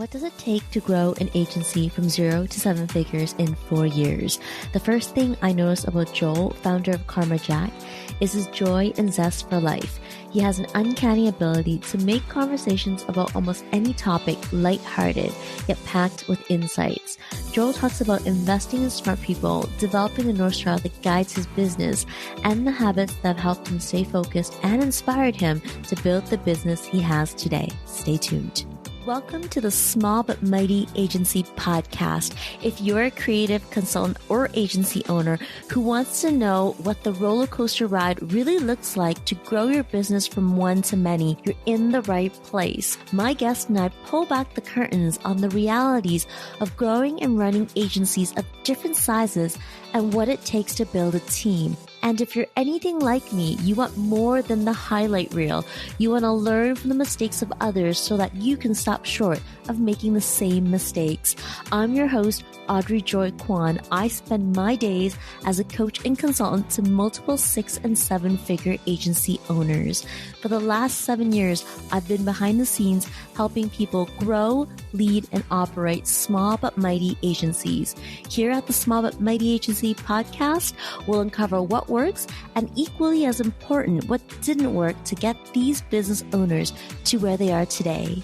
What does it take to grow an agency from 0 to 7 figures in 4 years? The first thing I noticed about Joel, founder of Karma Jack, is his joy and zest for life. He has an uncanny ability to make conversations about almost any topic lighthearted, yet packed with insights. Joel talks about investing in smart people, developing the North Star that guides his business, and the habits that have helped him stay focused and inspired him to build the business he has today. Stay tuned. Welcome to the Small But Mighty Agency Podcast. If you're a creative consultant or agency owner who wants to know what the roller coaster ride really looks like to grow your business from one to many, you're in the right place. My guest and I pull back the curtains on the realities of growing and running agencies of different sizes and what it takes to build a team. And if you're anything like me, you want more than the highlight reel. You want to learn from the mistakes of others so that you can stop short of making the same mistakes. I'm your host, Audrey Joy Kwan. I spend my days as a coach and consultant to multiple 6- and 7-figure agency owners. For the last 7 years, I've been behind the scenes helping people grow, lead, and operate small but mighty agencies. Here at the Small But Mighty Agency Podcast, we'll uncover what works and, equally as important, what didn't work to get these business owners to where they are today.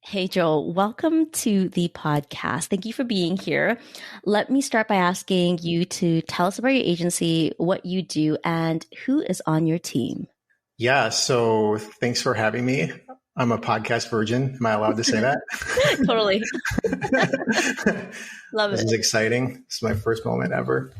Hey, Joel, welcome to the podcast. Thank you for being here. Let me start by asking you to tell us about your agency, what you do, and who is on your team. Yeah, so thanks for having me. I'm a podcast virgin. Am I allowed to say that? Totally. Love it. This is exciting. This is my first moment ever.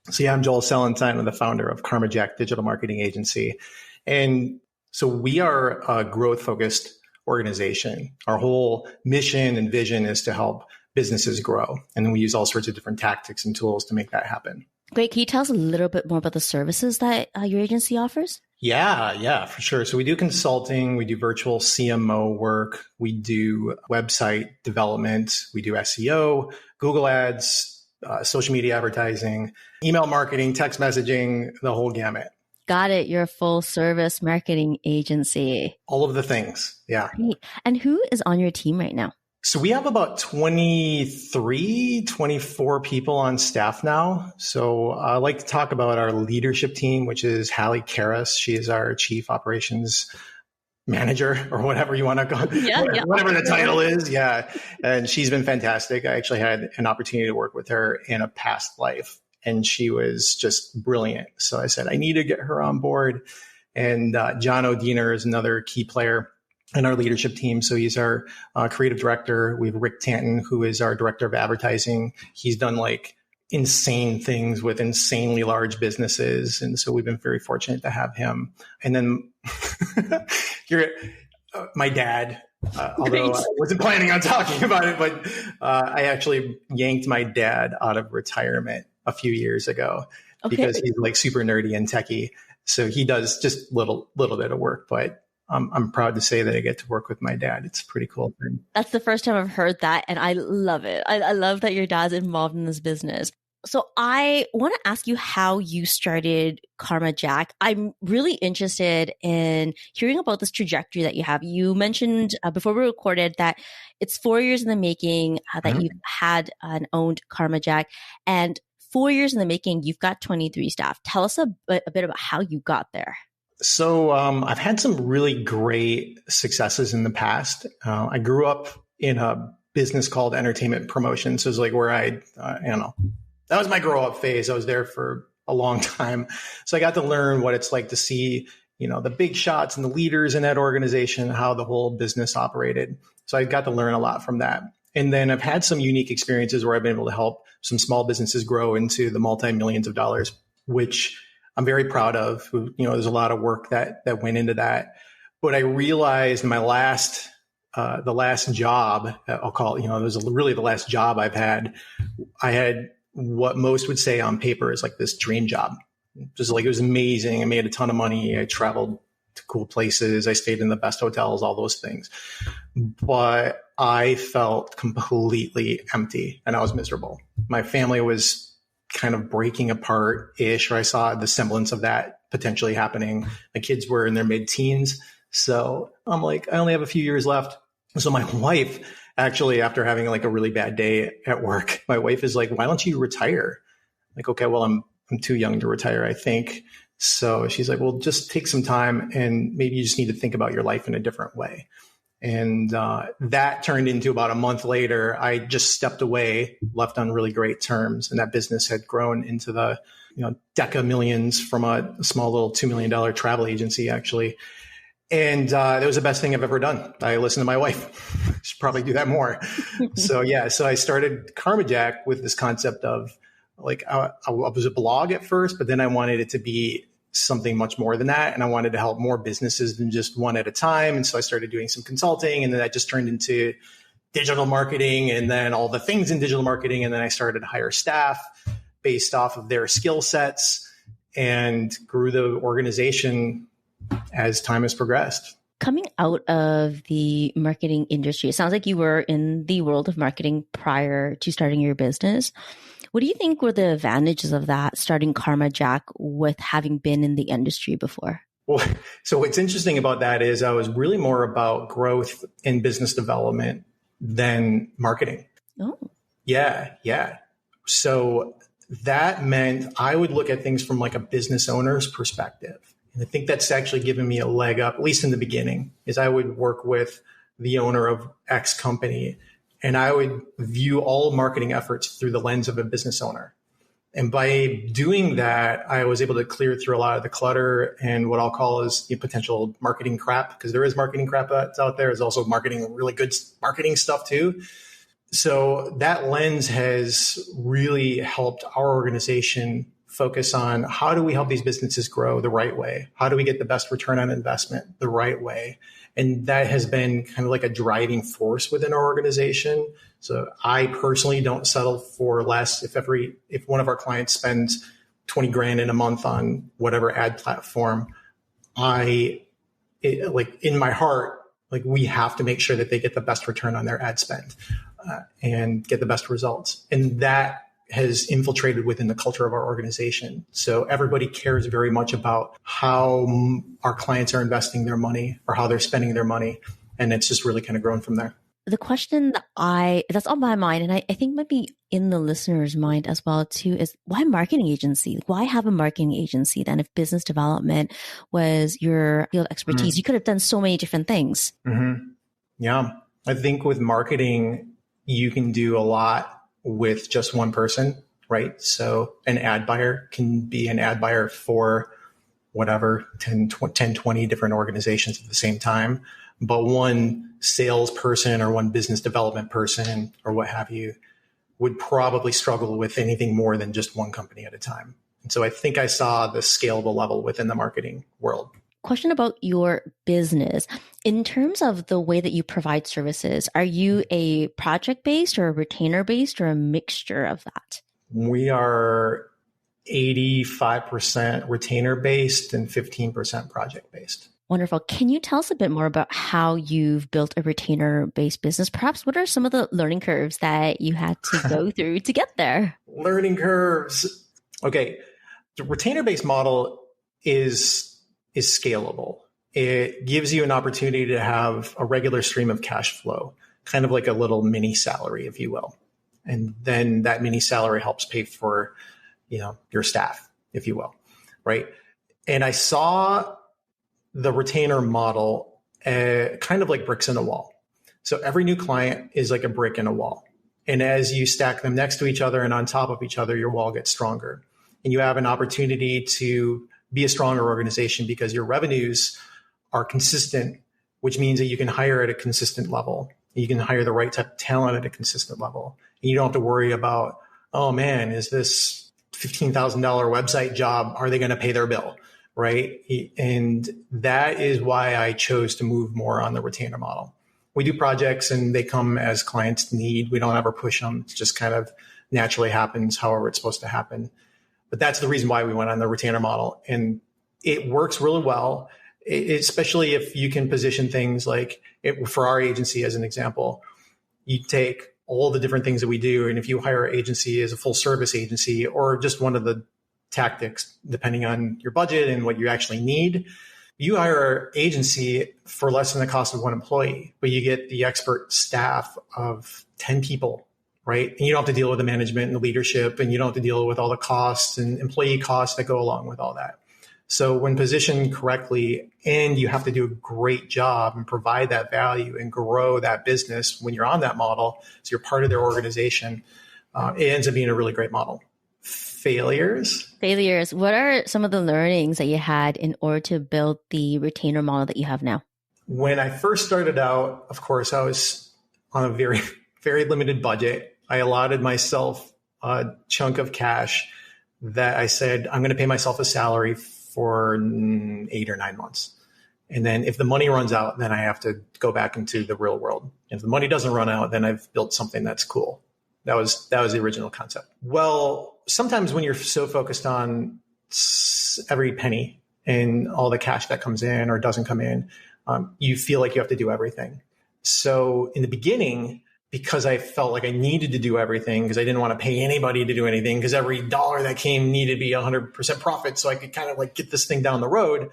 So yeah, I'm Joel Sellentine. I'm the founder of Karma Jack Digital Marketing Agency. And so we are a growth-focused organization. Our whole mission and vision is to help businesses grow. And then we use all sorts of different tactics and tools to make that happen. Great. Can you tell us a little bit more about the services that your agency offers? Yeah, for sure. So we do consulting, we do virtual CMO work, we do website development, we do SEO, Google Ads, social media advertising, email marketing, text messaging, the whole gamut. Got it. You're a full service marketing agency. All of the things. Yeah. Great. And who is on your team right now? So we have about 24 people on staff now. So I like to talk about our leadership team, which is Hallie Karras. She is our chief operations manager, or whatever you want to call it, whatever the title is. Yeah. And she's been fantastic. I actually had an opportunity to work with her in a past life, and she was just brilliant. So I said, I need to get her on board. And John O'Deener is another key player in our leadership team. So he's our creative director. We have Rick Tanton, who is our director of advertising. He's done like insane things with insanely large businesses. And so we've been very fortunate to have him. And then my dad, although I wasn't planning on talking about it, but I actually yanked my dad out of retirement a few years ago because he's like super nerdy and techie. So he does just little bit of work, but I'm proud to say that I get to work with my dad. It's a pretty cool thing. That's the first time I've heard that, and I love it. I love that your dad's involved in this business. So I want to ask you how you started Karma Jack. I'm really interested in hearing about this trajectory that you have. You mentioned before we recorded that it's 4 years in the making that you've had and owned Karma Jack, and 4 years in the making, you've got 23 staff. Tell us a bit about how you got there. So I've had some really great successes in the past. I grew up in a business called entertainment promotion. So it's like where that was my grow up phase. I was there for a long time. So I got to learn what it's like to see, the big shots and the leaders in that organization, how the whole business operated. So I got to learn a lot from that. And then I've had some unique experiences where I've been able to help some small businesses grow into the multi-millions of dollars, which I'm very proud of. There's a lot of work that went into that. But I realized my the last job, I'll call it, it was really the last job I've had. I had what most would say on paper is like this dream job. Just like, it was amazing. I made a ton of money. I traveled to cool places. I stayed in the best hotels, all those things. But I felt completely empty and I was miserable. My family was kind of breaking apart-ish, or I saw the semblance of that potentially happening. My kids were in their mid-teens. So I'm like, I only have a few years left. So my wife, actually, after having like a really bad day at work, my wife is like, why don't you retire? Like, okay, well, I'm too young to retire, I think. So she's like, well, just take some time and maybe you just need to think about your life in a different way. And that turned into about a month later, I just stepped away, left on really great terms. And that business had grown into the, deca millions from a small little $2 million travel agency, actually. And that was the best thing I've ever done. I listened to my wife. Should probably do that more. So I started Karma Jack with this concept of like, I was a blog at first, but then I wanted it to be something much more than that. And I wanted to help more businesses than just one at a time. And so I started doing some consulting, and then that just turned into digital marketing and then all the things in digital marketing. And then I started to hire staff based off of their skill sets and grew the organization as time has progressed. Coming out of the marketing industry, it sounds like you were in the world of marketing prior to starting your business. What do you think were the advantages of that, starting Karma Jack with having been in the industry before? Well, so what's interesting about that is I was really more about growth and business development than marketing. Oh. Yeah. So that meant I would look at things from like a business owner's perspective. And I think that's actually given me a leg up, at least in the beginning, is I would work with the owner of X company and I would view all marketing efforts through the lens of a business owner. And by doing that, I was able to clear through a lot of the clutter and what I'll call is the potential marketing crap, because there is marketing crap that's out there. There's also really good marketing stuff too. So that lens has really helped our organization focus on how do we help these businesses grow the right way? How do we get the best return on investment the right way? And that has been kind of like a driving force within our organization. So I personally don't settle for less. If one of our clients spends 20 grand in a month on whatever ad platform, in my heart, like we have to make sure that they get the best return on their ad spend and get the best results. And that has infiltrated within the culture of our organization. So everybody cares very much about how our clients are investing their money or how they're spending their money. And it's just really kind of grown from there. The question that's on my mind, and I think might be in the listener's mind as well too, is why marketing agency? Why have a marketing agency then if business development was your field expertise? You could have done so many different things. Mm-hmm. Yeah. I think with marketing, you can do a lot with just one person, right? So an ad buyer can be an ad buyer for whatever, 10, 20 different organizations at the same time. But one salesperson or one business development person or what have you would probably struggle with anything more than just one company at a time. And so I think I saw the scalable level within the marketing world. Question about your business. In terms of the way that you provide services, are you a project-based or a retainer-based or a mixture of that? We are 85% retainer-based and 15% project-based. Wonderful. Can you tell us a bit more about how you've built a retainer-based business? Perhaps what are some of the learning curves that you had to go through to get there? Learning curves. Okay. The retainer-based model is scalable. It gives you an opportunity to have a regular stream of cash flow, kind of like a little mini salary, if you will. And then that mini salary helps pay for, your staff, if you will, right? And I saw the retainer model kind of like bricks in a wall. So every new client is like a brick in a wall. And as you stack them next to each other and on top of each other, your wall gets stronger. And you have an opportunity to be a stronger organization because your revenues are consistent, which means that you can hire at a consistent level. You can hire the right type of talent at a consistent level. And you don't have to worry about, oh man, is this $15,000 website job? Are they going to pay their bill? Right. And that is why I chose to move more on the retainer model. We do projects and they come as clients need. We don't ever push them. It just kind of naturally happens however it's supposed to happen. But that's the reason why we went on the retainer model. And it works really well, especially if you can position things like for our agency, as an example, you take all the different things that we do. And if you hire an agency as a full service agency or just one of the tactics depending on your budget and what you actually need. You hire an agency for less than the cost of one employee, but you get the expert staff of 10 people, right? And you don't have to deal with the management and the leadership, and you don't have to deal with all the costs and employee costs that go along with all that. So when positioned correctly, and you have to do a great job and provide that value and grow that business when you're on that model, so you're part of their organization, it ends up being a really great model. Failures. What are some of the learnings that you had in order to build the retainer model that you have now? When I first started out, of course, I was on a very, very limited budget. I allotted myself a chunk of cash that I said, I'm going to pay myself a salary for 8 or 9 months. And then if the money runs out, then I have to go back into the real world. If the money doesn't run out, then I've built something that's cool. That was the original concept. Well, sometimes when you're so focused on every penny and all the cash that comes in or doesn't come in, you feel like you have to do everything. So in the beginning, because I felt like I needed to do everything, because I didn't want to pay anybody to do anything, because every dollar that came needed to be 100% profit so I could kind of like get this thing down the road,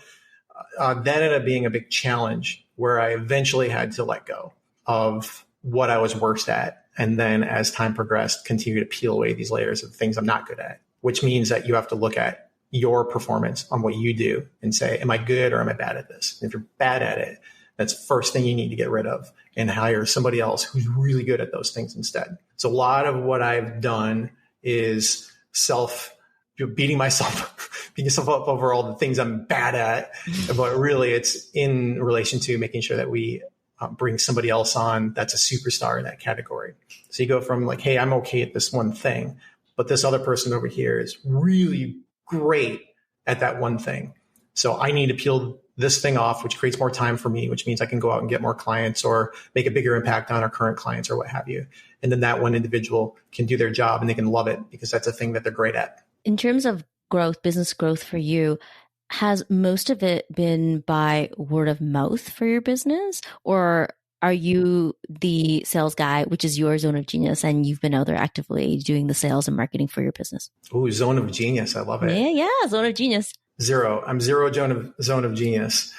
that ended up being a big challenge where I eventually had to let go of what I was worst at. And then as time progressed, continue to peel away these layers of things I'm not good at, which means that you have to look at your performance on what you do and say, am I good or am I bad at this? And if you're bad at it, that's the first thing you need to get rid of and hire somebody else who's really good at those things instead. So a lot of what I've done is beating myself up over all the things I'm bad at. But really it's in relation to making sure that we bring somebody else on that's a superstar in that category. So you go from like, hey, I'm okay at this one thing, but this other person over here is really great at that one thing. So I need to peel this thing off, which creates more time for me, which means I can go out and get more clients or make a bigger impact on our current clients or what have you. And then that one individual can do their job and they can love it because that's a thing that they're great at. In terms of growth, business growth for you, has most of it been by word of mouth for your business, or are you the sales guy, which is your zone of genius, and you've been out there actively doing the sales and marketing for your business? Ooh, zone of genius. I love it. Yeah, zone of genius. Zero. I'm zero zone of genius.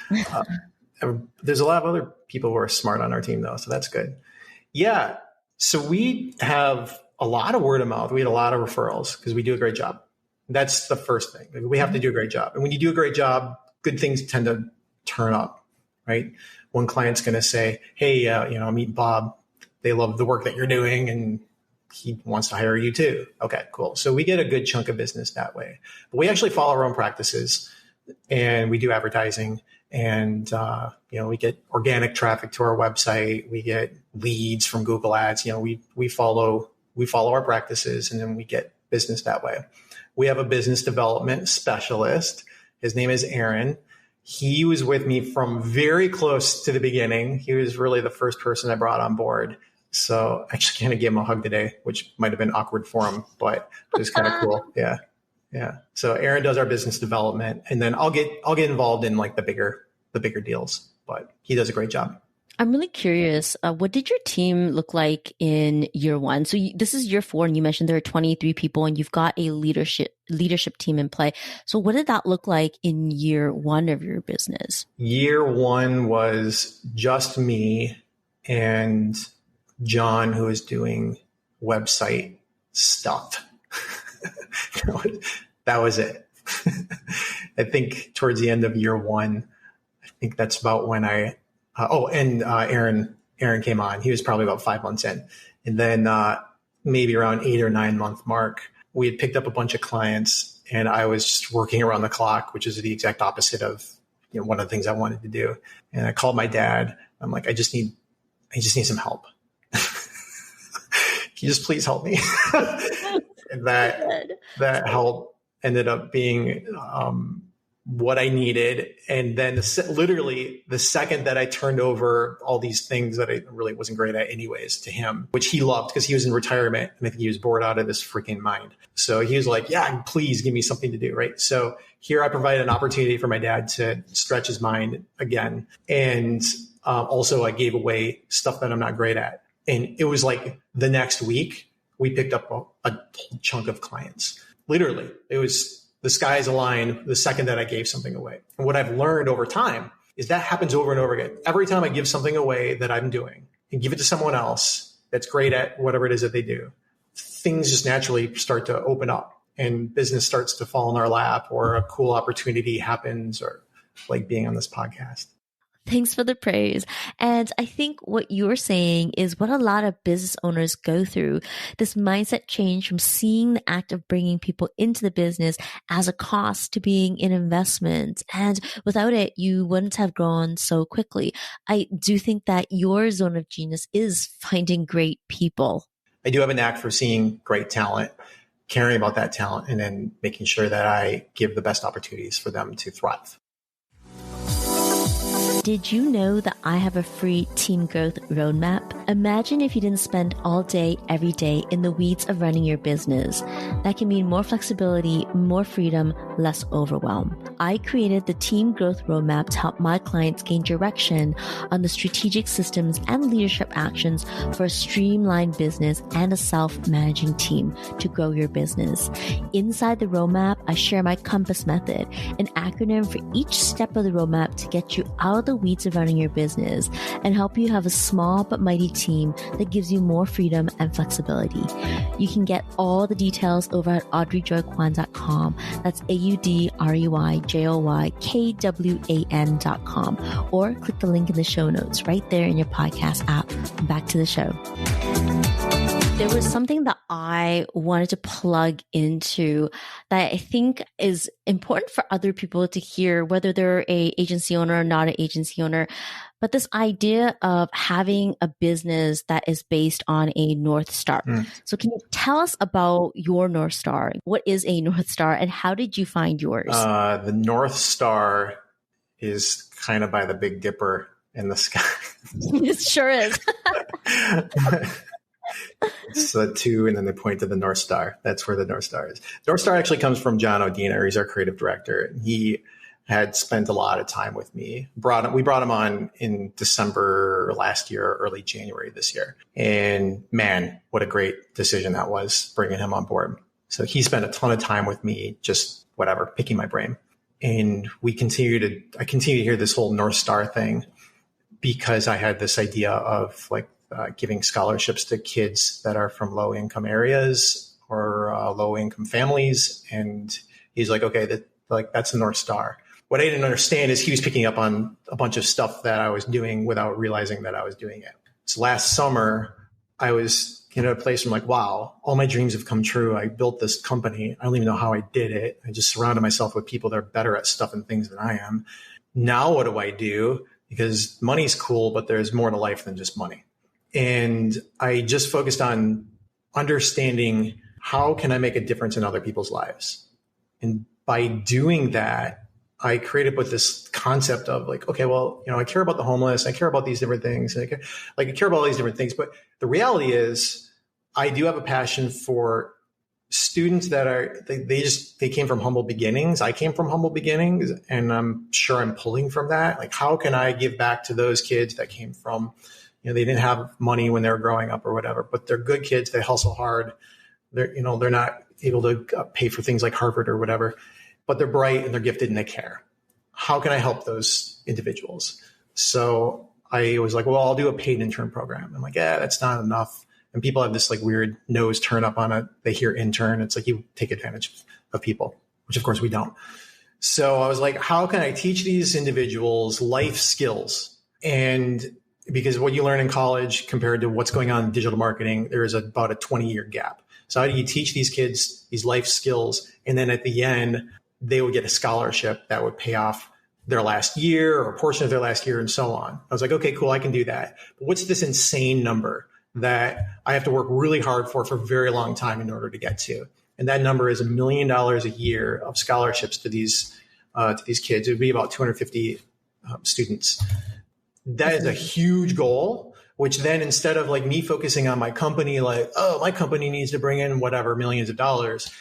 There's a lot of other people who are smart on our team though, so that's good. Yeah. So we have a lot of word of mouth. We had a lot of referrals because we do a great job. That's the first thing. We have to do a great job. And when you do a great job, good things tend to turn up, right? One client's going to say, hey, I'm meeting Bob. They love the work that you're doing and he wants to hire you too. Okay, cool. So we get a good chunk of business that way. But we actually follow our own practices and we do advertising and, we get organic traffic to our website. We get leads from Google Ads. We follow our practices and then we get business that way. We have a business development specialist. His name is Aaron. He was with me from very close to the beginning. He was really the first person I brought on board. So I actually kind of gave him a hug today, which might have been awkward for him, but it was kind of cool. Yeah. Yeah. So Aaron does our business development and then I'll get involved in like the bigger deals, but he does a great job. I'm really curious. What did your team look like in year one? So this is year 4, and you mentioned there are 23 people, and you've got a leadership team in play. So what did that look like in year 1 of your business? Year 1 was just me and John, who was doing website stuff. That was it. I think towards the end of year 1, I think that's about when Aaron came on. He was probably about 5 months in. And then maybe around 8 or 9 month mark, we had picked up a bunch of clients and I was just working around the clock, which is the exact opposite of one of the things I wanted to do. And I called my dad. I'm like, I just need some help. Can you just please help me? And that help ended up being what I needed. And then literally the second that I turned over all these things that I really wasn't great at anyways to him, which he loved because he was in retirement and I think he was bored out of his freaking mind. So he was like, yeah, please give me something to do. Right. So here I provided an opportunity for my dad to stretch his mind again. And also I gave away stuff that I'm not great at. And it was like the next week we picked up a chunk of clients. Literally, it was the skies align the second that I gave something away. And what I've learned over time is that happens over and over again. Every time I give something away that I'm doing and give it to someone else that's great at whatever it is that they do, things just naturally start to open up and business starts to fall in our lap, or a cool opportunity happens, or like being on this podcast. Thanks for the praise. And I think what you're saying is what a lot of business owners go through, this mindset change from seeing the act of bringing people into the business as a cost to being an investment. And without it, you wouldn't have grown so quickly. I do think that your zone of genius is finding great people. I do have a knack for seeing great talent, caring about that talent, and then making sure that I give the best opportunities for them to thrive. Did you know that I have a free team growth roadmap? Imagine if you didn't spend all day, every day in the weeds of running your business. That can mean more flexibility, more freedom, less overwhelm. I created the team growth roadmap to help my clients gain direction on the strategic systems and leadership actions for a streamlined business and a self-managing team to grow your business. Inside the roadmap, I share my compass method, an acronym for each step of the roadmap to get you out of the weeds of running your business and help you have a small but mighty team that gives you more freedom and flexibility. You can get all the details over at audreyjoykwan.com. That's AudreyJoykwan.com, or click the link in the show notes right there in your podcast app. Back to the show. There was something that I wanted to plug into that I think is important for other people to hear, whether they're an agency owner or not an agency owner. But this idea of having a business that is based on a North Star. So can you tell us about your North Star? What is a North Star and how did you find yours? The North Star is kind of by the Big Dipper in the sky. It sure is. It's the two, and then they point to the North Star. That's where the North Star is. North Star actually comes from John O'Dina. He's our creative director. He had spent a lot of time with me. We brought him on in December last year, early January this year. And man, what a great decision that was, bringing him on board. So he spent a ton of time with me, just picking my brain. And I continue to hear this whole North Star thing because I had this idea of giving scholarships to kids that are from low income areas or low income families. And he's like, okay, that's the North Star. What I didn't understand is he was picking up on a bunch of stuff that I was doing without realizing that I was doing it. So last summer, I was in a place where I'm like, wow, all my dreams have come true. I built this company. I don't even know how I did it. I just surrounded myself with people that are better at stuff and things than I am. Now what do I do? Because money's cool, but there's more to life than just money. And I just focused on understanding how can I make a difference in other people's lives. And by doing that, I created with this concept of I care about the homeless. I care about these different things. I care about all these different things. But the reality is I do have a passion for students that they came from humble beginnings. I came from humble beginnings, and I'm sure I'm pulling from that. How can I give back to those kids that came from, they didn't have money when they were growing up or whatever, but they're good kids. They hustle hard. They're not able to pay for things like Harvard or whatever, but they're bright and they're gifted and they care. How can I help those individuals? So I was like, well, I'll do a paid intern program. I'm like, yeah, that's not enough. And people have this weird nose turn up on it. They hear intern. It's like you take advantage of people, which of course we don't. So I was like, how can I teach these individuals life skills? And because what you learn in college compared to what's going on in digital marketing, there is about a 20-year gap. So how do you teach these kids these life skills? And then at the end, they would get a scholarship that would pay off their last year or a portion of their last year and so on. I was like, okay, cool, I can do that. But what's this insane number that I have to work really hard for a very long time in order to get to? And that number is $1 million a year of scholarships to these kids. It would be about 250 students. That is a huge goal, which then instead of me focusing on my company, my company needs to bring in whatever millions of dollars,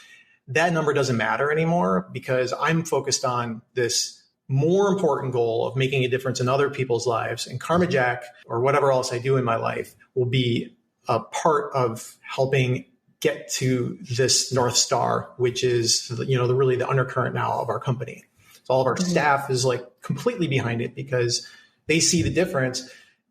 that number doesn't matter anymore because I'm focused on this more important goal of making a difference in other people's lives. And Karma Jack or whatever else I do in my life will be a part of helping get to this North Star, which is, really the undercurrent now of our company. So all of our staff is like completely behind it because they see the difference.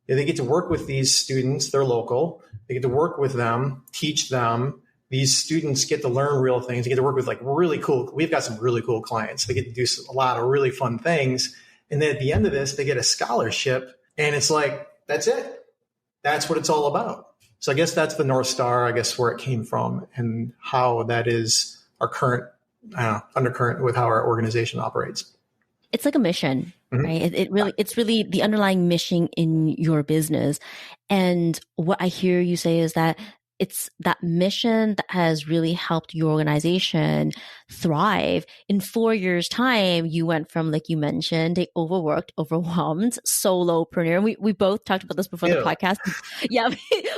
They get to work with these students. They're local. They get to work with them, teach them. These students get to learn real things. They get to work with like really cool. We've got some really cool clients. They get to do a lot of really fun things. And then at the end of this, they get a scholarship and it's like, that's it. That's what it's all about. So I guess that's the North Star, I guess, where it came from and how that is our current undercurrent with how our organization operates. It's like a mission, right? It's really the underlying mission in your business. And what I hear you say is that it's that mission that has really helped your organization thrive. In 4 years' time, you went from, like you mentioned, a overworked, overwhelmed solopreneur. We both talked about this before the podcast. Yeah,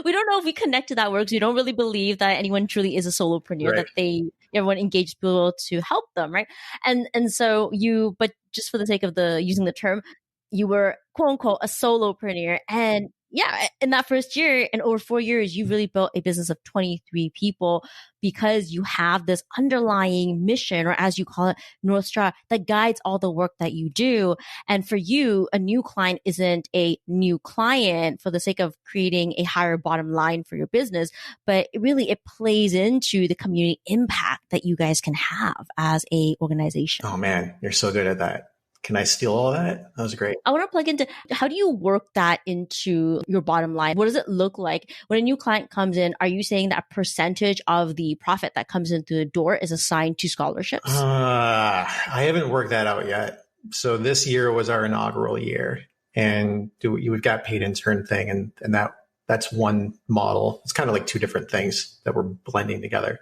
we don't know if we connect to that word because we don't really believe that anyone truly is a solopreneur, right. that everyone engages people to help them, right? And so but just for the sake of using the term, you were quote unquote a solopreneur. And yeah, in that first year and over 4 years, you really built a business of 23 people because you have this underlying mission, or as you call it, North Star, that guides all the work that you do. And for you, a new client isn't a new client for the sake of creating a higher bottom line for your business, but it plays into the community impact that you guys can have as a organization. Oh man, you're so good at that. Can I steal all that? That was great. I want to plug into, how do you work that into your bottom line? What does it look like when a new client comes in? Are you saying that percentage of the profit that comes into the door is assigned to scholarships? I haven't worked that out yet. So this year was our inaugural year, and we've got paid intern thing, and that's one model. It's kind of like two different things that we're blending together.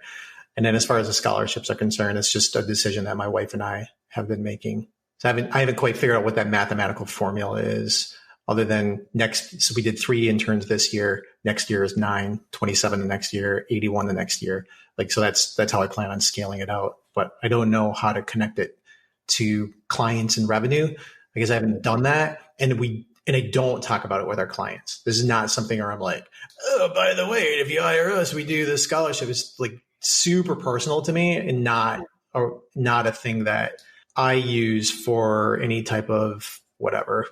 And then as far as the scholarships are concerned, it's just a decision that my wife and I have been making. So I haven't quite figured out what that mathematical formula is, other than so we did 3 interns this year. Next year is 9, 27 the next year, 81 the next year. So that's how I plan on scaling it out. But I don't know how to connect it to clients and revenue because I haven't done that. And I don't talk about it with our clients. This is not something where I'm like, oh, by the way, if you hire us, we do this scholarship. It's like super personal to me and not a thing that I use for any type of whatever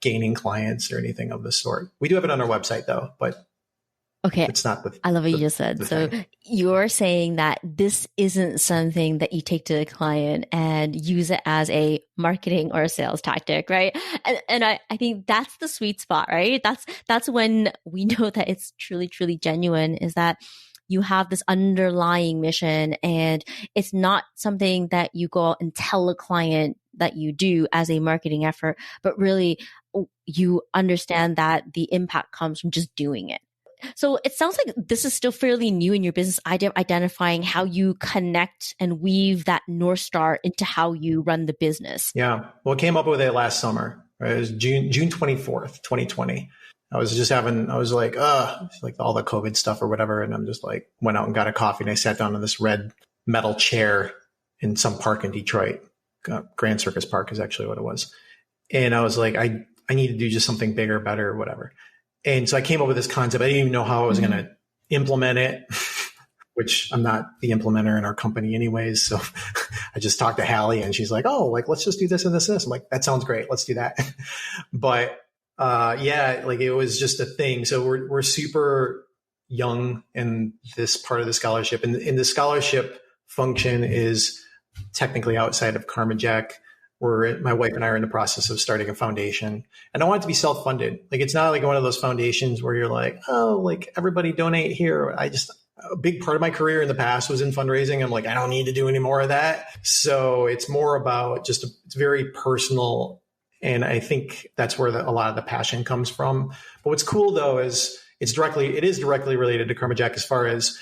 gaining clients or anything of the sort. We do have it on our website though, but okay, it's not I love what you just said. So you're saying that this isn't something that you take to a client and use it as a marketing or a sales tactic, right? And I think that's the sweet spot, right? That's when we know that it's truly, truly genuine, is that you have this underlying mission and it's not something that you go out and tell a client that you do as a marketing effort, but really you understand that the impact comes from just doing it. So it sounds like this is still fairly new in your business, identifying how you connect and weave that North Star into how you run the business. Yeah. Well, I came up with it last summer. Right? It was June 24th, 2020. I was like, like all the COVID stuff or whatever. And I'm just like, went out and got a coffee and I sat down in this red metal chair in some park in Detroit. Grand Circus Park is actually what it was. And I was like, I need to do just something bigger, better, whatever. And so I came up with this concept. I didn't even know how I was going to implement it, which I'm not the implementer in our company anyways. So I just talked to Hallie and she's like, oh, like, let's just do this and this. I'm like, that sounds great. Let's do that. But it was just a thing. So we're super young in this part of the scholarship, and the scholarship function is technically outside of Karma Jack. My wife and I are in the process of starting a foundation, and I want it to be self-funded. Like, it's not like one of those foundations where you're like, oh, like everybody donate here. A big part of my career in the past was in fundraising. I'm like, I don't need to do any more of that. So it's more about it's very personal. And I think that's where a lot of the passion comes from. But what's cool though is it is directly related to Karma Jack, as far as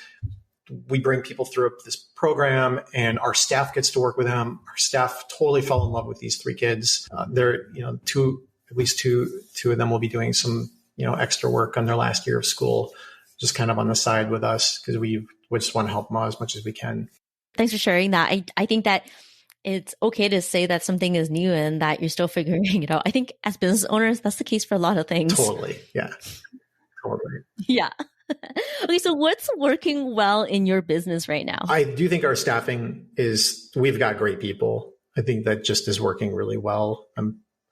we bring people through this program and our staff gets to work with them. Our staff totally fell in love with these 3 kids. They're, at least two of them will be doing some, extra work on their last year of school, just kind of on the side with us, because we just want to help them out as much as we can. Thanks for sharing that. I think that it's okay to say that something is new and that you're still figuring it out. I think as business owners, that's the case for a lot of things. Totally. Yeah. Totally. Yeah. Okay, so what's working well in your business right now? I do think our staffing we've got great people. I think that just is working really well.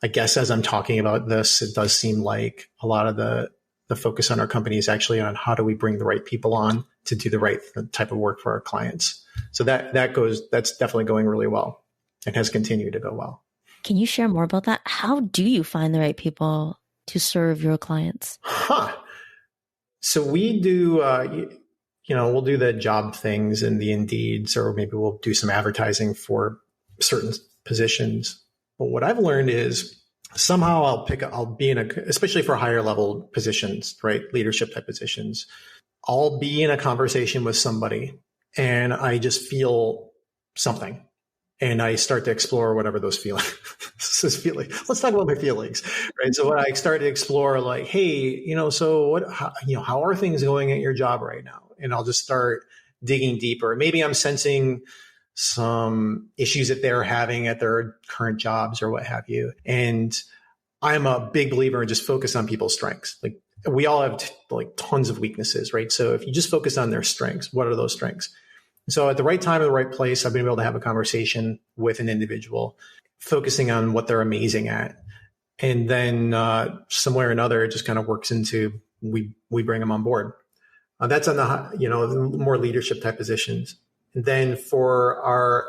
I guess as I'm talking about this, it does seem like a lot of the focus on our company is actually on how do we bring the right people on to do the right type of work for our clients. So that's definitely going really well and has continued to go well. Can you share more about that? How do you find the right people to serve your clients? So we do, we'll do the job things and the Indeeds, or maybe we'll do some advertising for certain positions. But what I've learned is somehow I'll be especially for higher level positions, right? Leadership type positions. I'll be in a conversation with somebody and I just feel something. And I start to explore whatever those feelings. Let's talk about my feelings, right? So when I start to explore, like, hey, so how are things going at your job right now? And I'll just start digging deeper. Maybe I'm sensing some issues that they're having at their current jobs or what have you. And I'm a big believer in just focus on people's strengths. Like we all have tons of weaknesses, right? So if you just focus on their strengths, what are those strengths? So at the right time, in the right place, I've been able to have a conversation with an individual, focusing on what they're amazing at. And then somewhere or another, it just kind of works into, we bring them on board. That's on the more leadership type positions. And then for our,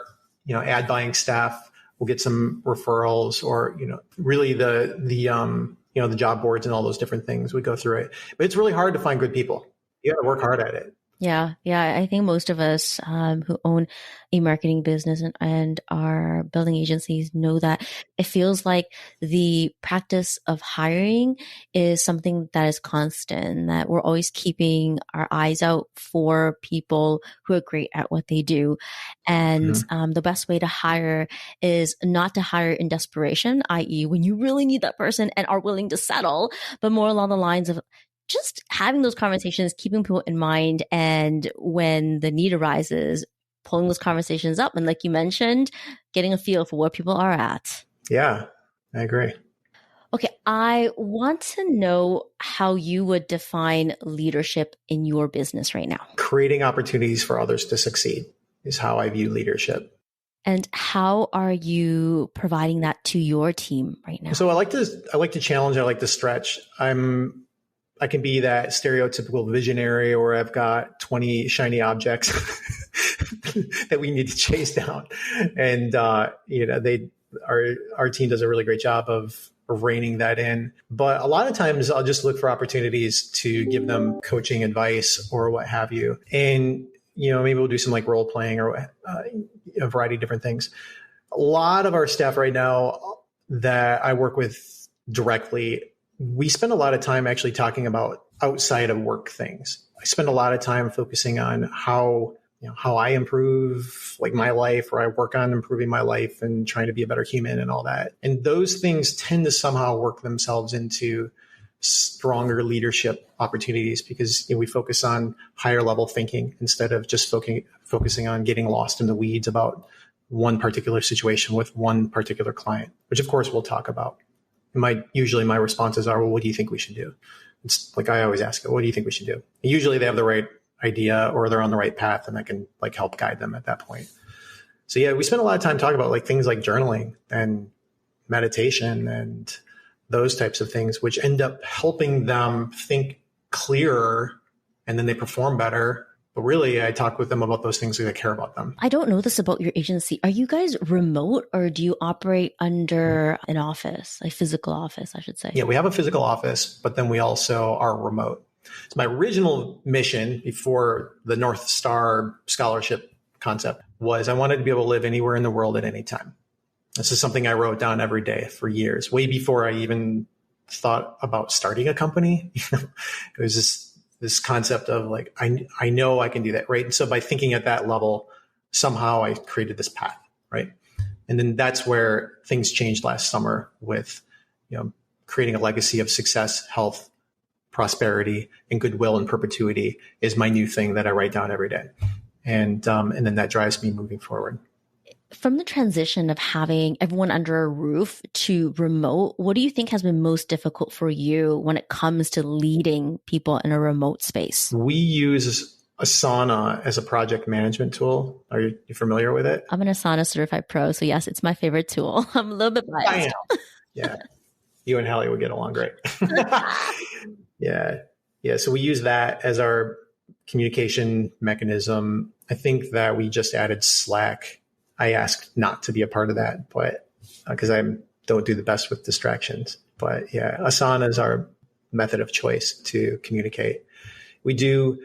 ad buying staff, we'll get some referrals or, really the job boards and all those different things. We go through it, but it's really hard to find good people. You got to work hard at it. Yeah. I think most of us who own a marketing business and are building agencies know that it feels like the practice of hiring is something that is constant, that we're always keeping our eyes out for people who are great at what they do. And the best way to hire is not to hire in desperation, i.e. when you really need that person and are willing to settle, but more along the lines of just having those conversations, keeping people in mind, and when the need arises, pulling those conversations up. And like you mentioned, getting a feel for where people are at. Yeah, I agree. Okay, I want to know how you would define leadership in your business right now. Creating opportunities for others to succeed is how I view leadership. And how are you providing that to your team right now? So I like to challenge. I like to stretch. I can be that stereotypical visionary, or I've got 20 shiny objects that we need to chase down. And, our team does a really great job of reining that in. But a lot of times I'll just look for opportunities to give them coaching advice or what have you. And, maybe we'll do some role playing or a variety of different things. A lot of our staff right now that I work with directly, we spend a lot of time actually talking about outside of work things. I spend a lot of time focusing on how I improve my life, or I work on improving my life and trying to be a better human and all that. And those things tend to somehow work themselves into stronger leadership opportunities because we focus on higher level thinking instead of just focusing on getting lost in the weeds about one particular situation with one particular client, which of course we'll talk about. Usually my responses are, well, what do you think we should do? It's I always ask, what do you think we should do? And usually they have the right idea or they're on the right path and I can help guide them at that point. So yeah, we spend a lot of time talking about things like journaling and meditation and those types of things, which end up helping them think clearer and then they perform better. But really, I talk with them about those things because I care about them. I don't know this about your agency. Are you guys remote or do you operate under an office, a physical office, I should say? Yeah, we have a physical office, but then we also are remote. So my original mission before the North Star scholarship concept was I wanted to be able to live anywhere in the world at any time. This is something I wrote down every day for years, way before I even thought about starting a company. It was this concept of I know I can do that, right? And so by thinking at that level, somehow I created this path, right? And then that's where things changed last summer with, creating a legacy of success, health, prosperity, and goodwill and perpetuity is my new thing that I write down every day. And then that drives me moving forward. From the transition of having everyone under a roof to remote, what do you think has been most difficult for you when it comes to leading people in a remote space? We use Asana as a project management tool. Are you familiar with it? I'm an Asana certified pro, so yes, it's my favorite tool. I'm a little bit biased. Yeah. You and Hallie would get along great. Yeah. Yeah. So we use that as our communication mechanism. I think that we just added Slack. I asked not to be a part of that, but because I don't do the best with distractions. But yeah, Asana is our method of choice to communicate. We do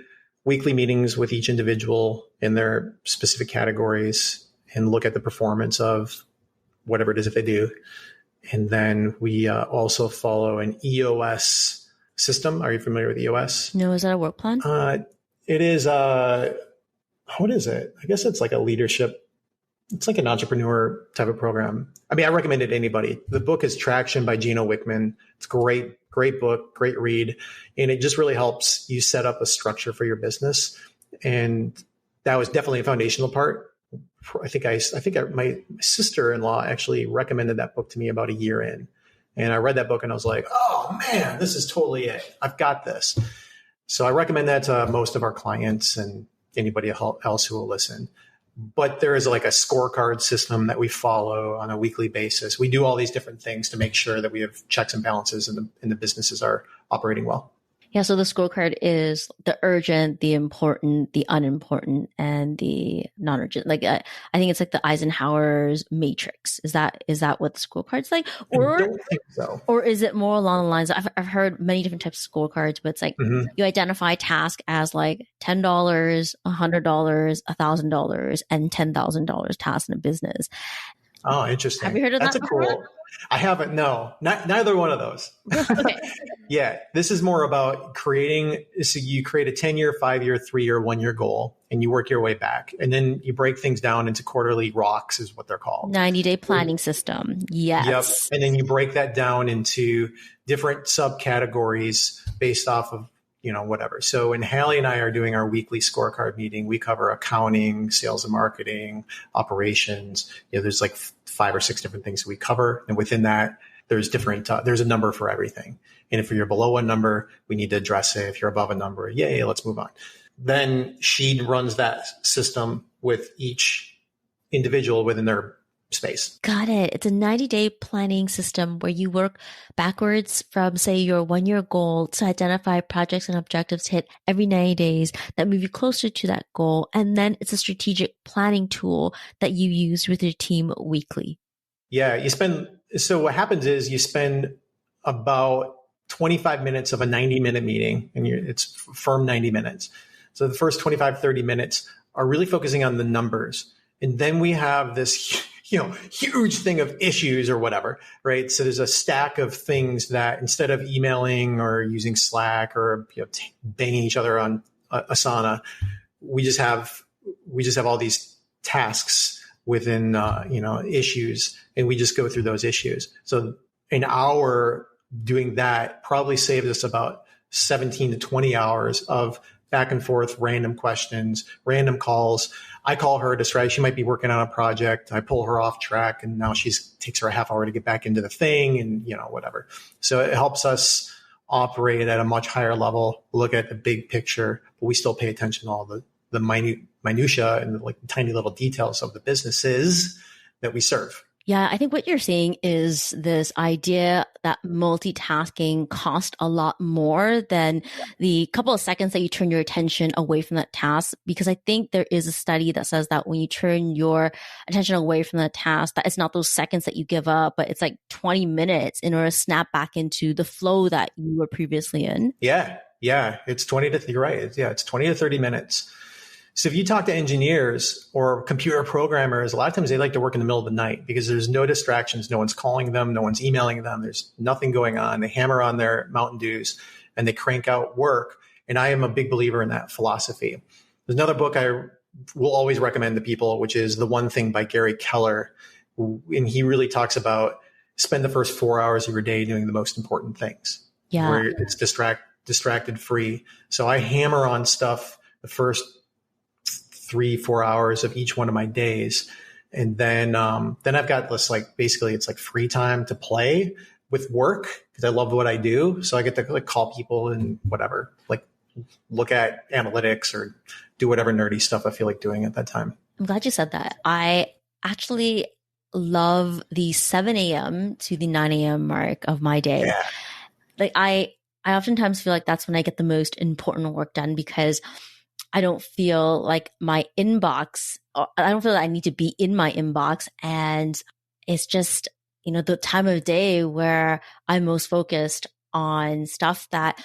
weekly meetings with each individual in their specific categories and look at the performance of whatever it is that they do. And then we also follow an EOS system. Are you familiar with EOS? No, is that a work plan? It is, what is it? I guess it's like a leadership. It's like an entrepreneur type of program. I mean, I recommend it to anybody. The book is Traction by Gino Wickman. It's great book, great read. And it just really helps you set up a structure for your business. And that was definitely a foundational part. I think my sister-in-law actually recommended that book to me about a year in. And I read that book and I was like, oh man, this is totally it. I've got this. So I recommend that to most of our clients and anybody else who will listen. But there is like a scorecard system that we follow on a weekly basis. We do all these different things to make sure that we have checks and balances and the businesses are operating well. Yeah, so the scorecard is the urgent, the important, the unimportant, and the non-urgent. Like I think it's like the Eisenhower's matrix. Is that what the scorecard's like? Or I don't think so. Or is it more along the lines? I've heard many different types of scorecards, but it's like you identify a task as like $10, $100, $1,000, and $10,000 tasks in a business. Oh, interesting. Have you heard of that? That's cool. I haven't. No, neither one of those. Okay. Yeah. This is more about creating. So you create a 10-year, 5-year, 3-year, 1-year goal, and you work your way back. And then you break things down into quarterly rocks is what they're called. 90-day planning system. Yes. Yep. And then you break that down into different subcategories based off of, whatever. So when Hallie and I are doing our weekly scorecard meeting, we cover accounting, sales and marketing, operations. There's like 5 or 6 different things we cover. And within that, there's a number for everything. And if you're below a number, we need to address it. If you're above a number, yay, let's move on. Then she runs that system with each individual within their space. Got it. It's a 90-day planning system where you work backwards from, say, your 1-year goal to identify projects and objectives to hit every 90 days that move you closer to that goal. And then it's a strategic planning tool that you use with your team weekly. Yeah. So what happens is you spend about 25 minutes of a 90-minute meeting, and it's firm 90 minutes. So the first 25, 30 minutes are really focusing on the numbers. And then we have this huge thing of issues or whatever, right? So there's a stack of things that instead of emailing or using Slack or banging each other on Asana, we just have all these tasks within issues, and we just go through those issues. So an hour doing that probably saves us about 17 to 20 hours of back and forth, random questions, random calls. I call her to distract. She might be working on a project. I pull her off track, and now takes her a half hour to get back into the thing and, whatever. So it helps us operate at a much higher level, look at the big picture, but we still pay attention to all the minutia and the tiny little details of the businesses that we serve. Yeah, I think what you're saying is this idea that multitasking costs a lot more than the couple of seconds that you turn your attention away from that task. Because I think there is a study that says that when you turn your attention away from that task, that it's not those seconds that you give up, but it's like 20 minutes in order to snap back into the flow that you were previously in. Yeah. It's 20 to, you're right. It's 20 to 30 minutes. So if you talk to engineers or computer programmers, a lot of times they like to work in the middle of the night because there's no distractions. No one's calling them. No one's emailing them. There's nothing going on. They hammer on their Mountain Dews and they crank out work. And I am a big believer in that philosophy. There's another book I will always recommend to people, which is The One Thing by Gary Keller. And he really talks about spend the first 4 hours of your day doing the most important things. Yeah. Where it's distracted free. So I hammer on stuff the first 3-4 hours of each one of my days And then I've got this like, basically it's like free time to play with work because I love what I do. So I get to like call people and whatever, like look at analytics or do whatever nerdy stuff I feel like doing at that time. I'm glad you said that. I actually love the 7 a.m. to the 9 a.m. mark of my day. Yeah. Like I oftentimes feel like that's when I get the most important work done because I don't feel like my inbox, I don't feel that I need to be in my inbox. And it's just, the time of day where I'm most focused on stuff that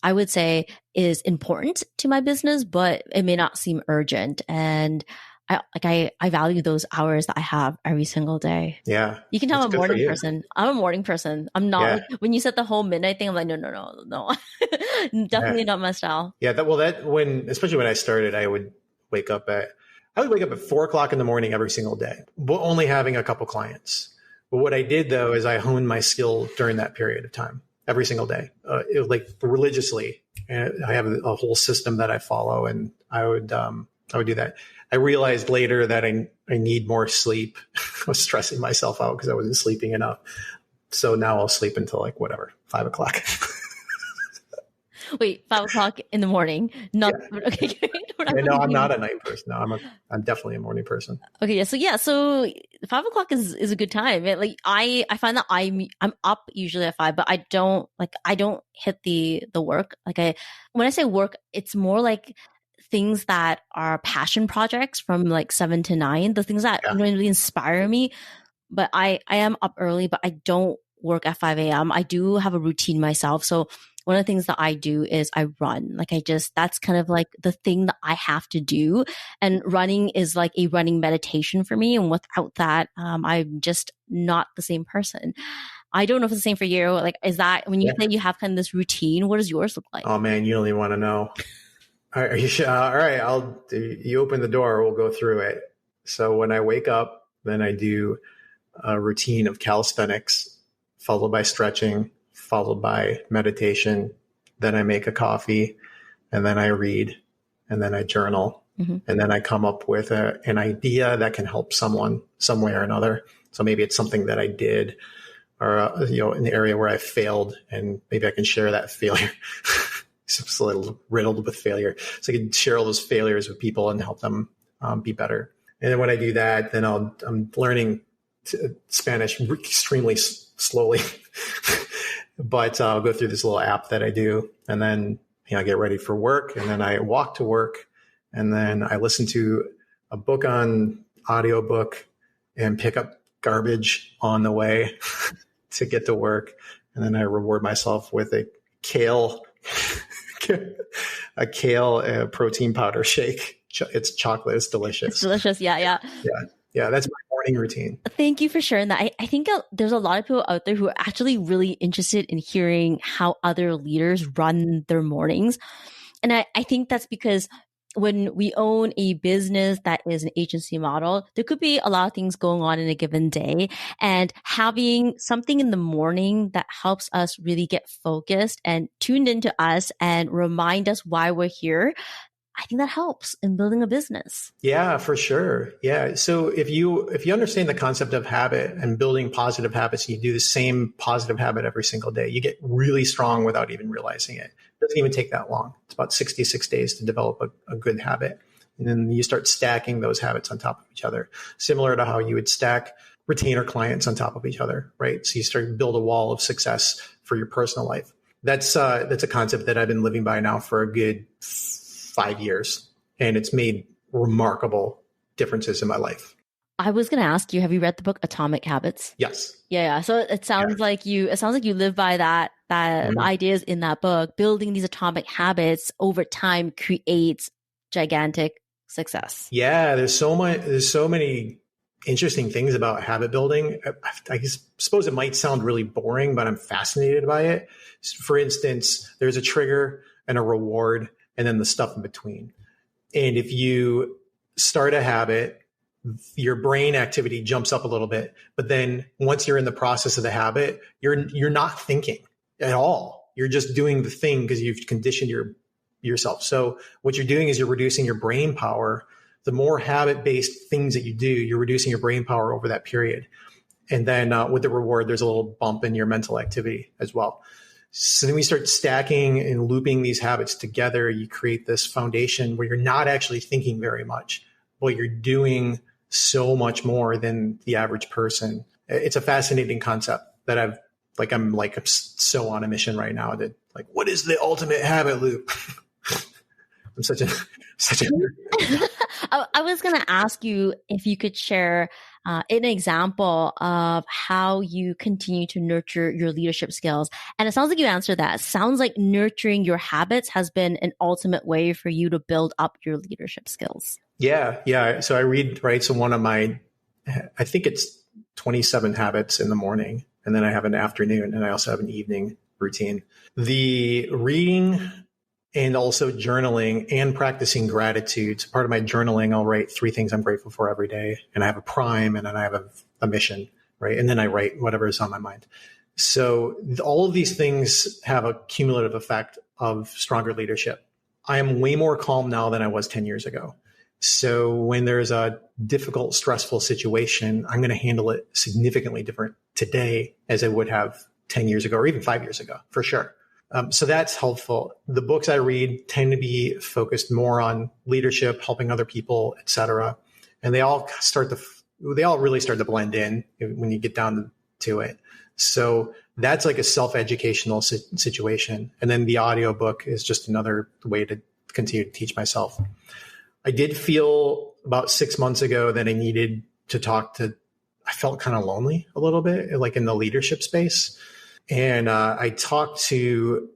I would say is important to my business, but it may not seem urgent. And I value those hours that I have every single day. Yeah. You can tell I'm a morning person. I'm a morning person. I'm not when you said the whole midnight thing, I'm like, no. Definitely not my style. Yeah. Especially when I started, I would wake up at 4:00 in the morning every single day, but only having a couple clients. But what I did though, is I honed my skill during that period of time, every single day, like religiously. And I have a whole system that I follow, and I would do that. I realized later that I need more sleep. I was stressing myself out because I wasn't sleeping enough. So now I'll sleep until like 5:00. Wait, 5:00 in the morning? Not okay. No, I'm not a night person. No, I'm definitely a morning person. Okay, so 5:00 is a good time. I find that I'm up usually at 5, but I don't hit the work. When I say work, it's more like things that are passion projects from like 7 to 9, the things that really inspire me. But I am up early, but I don't work at 5 a.m. I do have a routine myself. So one of the things that I do is I run. That's kind of like the thing that I have to do. And running is like a running meditation for me. And without that, I'm just not the same person. I don't know if it's the same for you. Like, is that when you say you have kind of this routine, what does yours look like? Oh man, you don't even want to know. Are you sure? All right, you open the door, we'll go through it. So when I wake up, then I do a routine of calisthenics, followed by stretching, followed by meditation. Then I make a coffee, and then I read, and then I journal, and then I come up with an idea that can help someone some way or another. So maybe it's something that I did, or an area where I failed, and maybe I can share that failure. It's a little riddled with failure. So I can share all those failures with people and help them be better. And then when I do that, then I'm learning Spanish extremely slowly, but I'll go through this little app that I do, and then I get ready for work, and then I walk to work, and then I listen to a book on audiobook and pick up garbage on the way to get to work, and then I reward myself with a kale protein powder shake. It's chocolate. It's delicious. It's delicious. Yeah. That's my morning routine. Thank you for sharing that. I think there's a lot of people out there who are actually really interested in hearing how other leaders run their mornings. And I think that's because when we own a business that is an agency model, there could be a lot of things going on in a given day, and having something in the morning that helps us really get focused and tuned into us and remind us why we're here, I think that helps in building a business. Yeah, for sure. Yeah. So if you understand the concept of habit and building positive habits, and you do the same positive habit every single day, you get really strong without even realizing it. It doesn't even take that long. It's about 66 days to develop a good habit. And then you start stacking those habits on top of each other, similar to how you would stack retainer clients on top of each other, right? So you start to build a wall of success for your personal life. That's a concept that I've been living by now for a good 5 years, and it's made remarkable differences in my life. I was going to ask you, have you read the book Atomic Habits? Yes. Yeah. So it sounds like you live by that ideas in that book. Building these atomic habits over time creates gigantic success. Yeah. There's so many interesting things about habit building. I suppose it might sound really boring, but I'm fascinated by it. For instance, there's a trigger and a reward, and then the stuff in between. And if you start a habit, your brain activity jumps up a little bit, but then once you're in the process of the habit, you're not thinking at all. You're just doing the thing because you've conditioned yourself. So what you're doing is you're reducing your brain power the more habit-based things that you do, you're reducing your brain power over that period. And then with the reward, there's a little bump in your mental activity as well. So then we start stacking and looping these habits together. You create this foundation where you're not actually thinking very much, but you're doing so much more than the average person. It's a fascinating concept that I'm so on a mission right now that like, what is the ultimate habit loop? I'm such a I was going to ask you if you could share an example of how you continue to nurture your leadership skills. And it sounds like you answered that. It sounds like nurturing your habits has been an ultimate way for you to build up your leadership skills. Yeah. So I read, right? So one of my, I think it's 27 habits in the morning. And then I have an afternoon and I also have an evening routine. The reading and also journaling and practicing gratitude. So part of my journaling, I'll write 3 things I'm grateful for every day. And I have a prime and then I have a mission, right? And then I write whatever is on my mind. So all of these things have a cumulative effect of stronger leadership. I am way more calm now than I was 10 years ago. So when there's a difficult, stressful situation, I'm going to handle it significantly different today as I would have 10 years ago or even 5 years ago, for sure. So that's helpful. The books I read tend to be focused more on leadership, helping other people, et cetera. And they all really start to blend in when you get down to it. So that's like a self-educational situation. And then the audiobook is just another way to continue to teach myself. I did feel about 6 months ago that I needed to I felt kind of lonely a little bit, like in the leadership space. And I talked to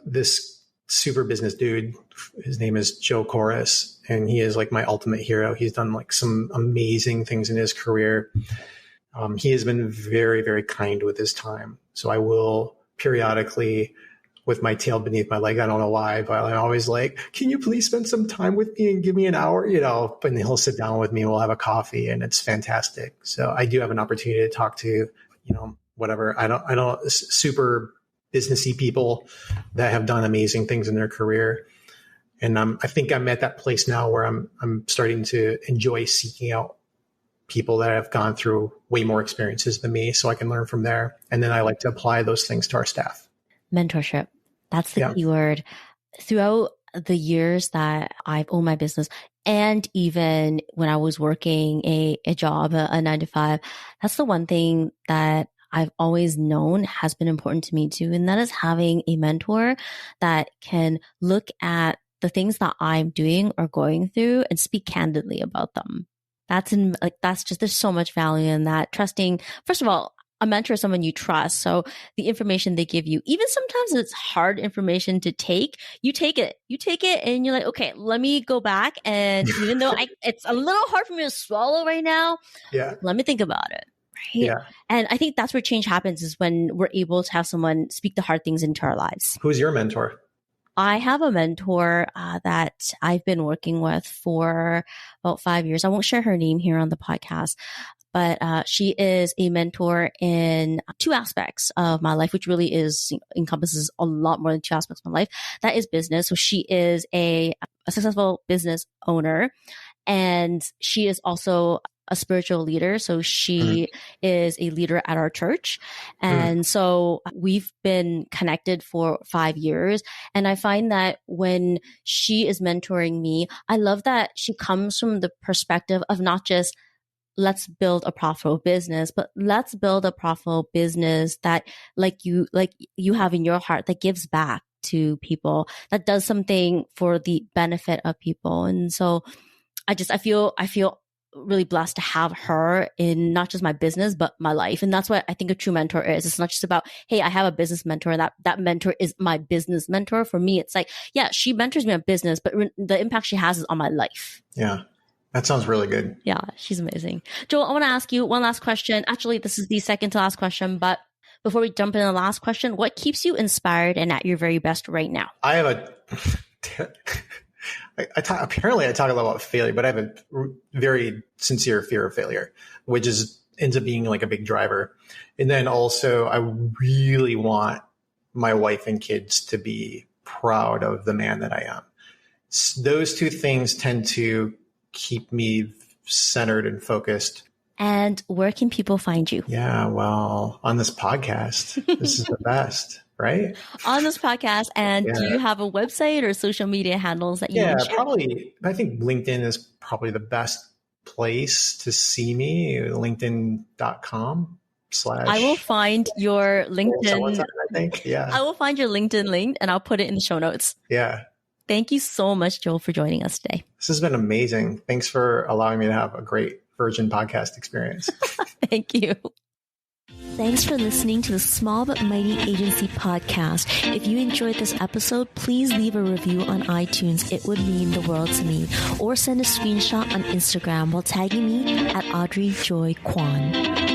this super business dude. His name is Joe Corus, and he is like my ultimate hero. He's done like some amazing things in his career. He has been very, very kind with his time. So I will periodically, with my tail beneath my leg, I don't know why, but I'm always like, can you please spend some time with me and give me an hour? And he'll sit down with me and we'll have a coffee, and it's fantastic. So I do have an opportunity to talk to, whatever. I don't super businessy people that have done amazing things in their career. And I think I'm at that place now where I'm starting to enjoy seeking out people that have gone through way more experiences than me so I can learn from there. And then I like to apply those things to our staff. Mentorship. That's the key word. Throughout the years that I've owned my business, and even when I was working a job, a 9-to-5, that's the one thing that I've always known has been important to me too. And that is having a mentor that can look at the things that I'm doing or going through and speak candidly about them. There's so much value in that. Trusting, first of all, a mentor is someone you trust. So the information they give you, even sometimes it's hard information to take, you take it and you're like, okay, let me go back. And even though it's a little hard for me to swallow right now, let me think about it. Right? Yeah. And I think that's where change happens, is when we're able to have someone speak the hard things into our lives. Who's your mentor? I have a mentor that I've been working with for about 5 years. I won't share her name here on the podcast, but she is a mentor in 2 aspects of my life, which really encompasses a lot more than 2 aspects of my life. That is business. So she is a successful business owner, and she is also a spiritual leader. So she is a leader at our church. And so we've been connected for 5 years. And I find that when she is mentoring me, I love that she comes from the perspective of not just, let's build a profitable business, but let's build a profitable business that like you have in your heart, that gives back to people, that does something for the benefit of people. And so I feel really blessed to have her in not just my business, but my life. And that's what I think a true mentor is. It's not just about, hey, I have a business mentor, and that mentor is my business mentor. For me, it's like, yeah, she mentors me on business, but the impact she has is on my life. Yeah. That sounds really good. Yeah, she's amazing. Joel, I want to ask you one last question. Actually, this is the second to last question, but before we jump into the last question, what keeps you inspired and at your very best right now? I have apparently I talk a lot about failure, but I have a very sincere fear of failure, which ends up being like a big driver. And then also I really want my wife and kids to be proud of the man that I am. Those 2 things tend to keep me centered and focused. And where can people find you? Yeah, well, on this podcast, this is the best, right? On this podcast. And do you have a website or social media handles that you want to share? Probably. I think LinkedIn is probably the best place to see me. LinkedIn.com/ I will find your LinkedIn. I think. Yeah. I will find your LinkedIn link and I'll put it in the show notes. Yeah. Thank you so much, Joel, for joining us today. This has been amazing. Thanks for allowing me to have a great Virgin podcast experience. Thank you. Thanks for listening to the Small But Mighty Agency podcast. If you enjoyed this episode, please leave a review on iTunes. It would mean the world to me. Or send a screenshot on Instagram while tagging me at Audrey Joy Kwan.